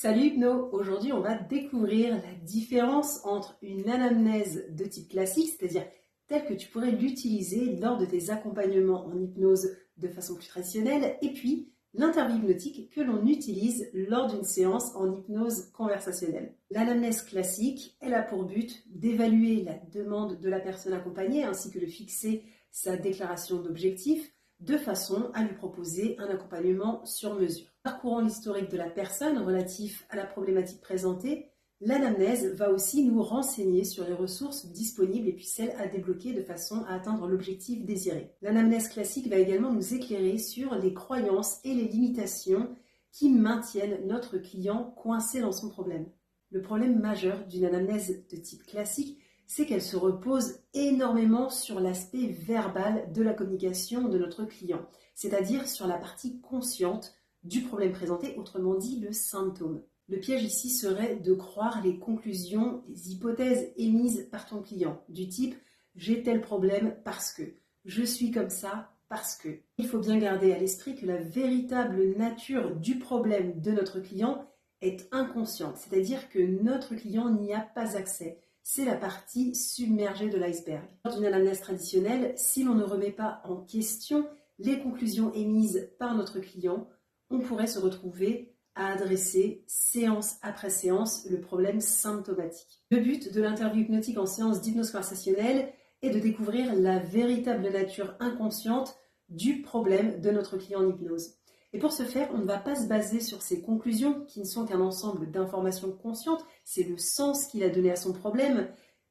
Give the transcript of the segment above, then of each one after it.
Salut Hypno, aujourd'hui on va découvrir la différence entre une anamnèse de type classique, c'est-à-dire telle que tu pourrais l'utiliser lors de tes accompagnements en hypnose de façon plus traditionnelle, et puis l'interview hypnotique que l'on utilise lors d'une séance en hypnose conversationnelle. L'anamnèse classique, elle a pour but d'évaluer la demande de la personne accompagnée ainsi que de fixer sa déclaration d'objectif, de façon à lui proposer un accompagnement sur mesure. Parcourant l'historique de la personne relatif à la problématique présentée, l'anamnèse va aussi nous renseigner sur les ressources disponibles et puis celles à débloquer de façon à atteindre l'objectif désiré. L'anamnèse classique va également nous éclairer sur les croyances et les limitations qui maintiennent notre client coincé dans son problème. Le problème majeur d'une anamnèse de type classique, c'est qu'elle se repose énormément sur l'aspect verbal de la communication de notre client, c'est-à-dire sur la partie consciente du problème présenté, autrement dit le symptôme. Le piège ici serait de croire les conclusions, les hypothèses émises par ton client, du type « j'ai tel problème parce que »,« je suis comme ça parce que ». Il faut bien garder à l'esprit que la véritable nature du problème de notre client est inconsciente, c'est-à-dire que notre client n'y a pas accès. C'est la partie submergée de l'iceberg. Lors d'une anamnèse traditionnelle, si l'on ne remet pas en question les conclusions émises par notre client, on pourrait se retrouver à adresser séance après séance le problème symptomatique. Le but de l'interview hypnotique en séance d'hypnose conversationnelle est de découvrir la véritable nature inconsciente du problème de notre client en hypnose. Et pour ce faire, on ne va pas se baser sur ses conclusions, qui ne sont qu'un ensemble d'informations conscientes, c'est le sens qu'il a donné à son problème,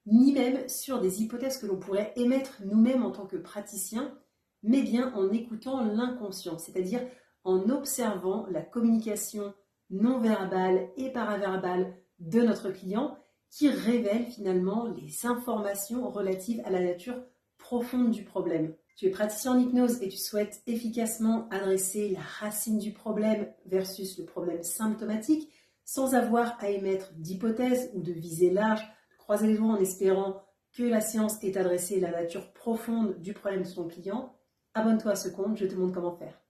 ni même sur des hypothèses que l'on pourrait émettre nous-mêmes en tant que praticiens, mais bien en écoutant l'inconscient, c'est-à-dire en observant la communication non verbale et paraverbale de notre client qui révèle finalement les informations relatives à la nature profonde du problème. Tu es praticien en hypnose et tu souhaites efficacement adresser la racine du problème versus le problème symptomatique sans avoir à émettre d'hypothèses ou de visée large, de croiser les doigts en espérant que la séance ait adressé la nature profonde du problème de ton client. Abonne-toi à ce compte, je te montre comment faire.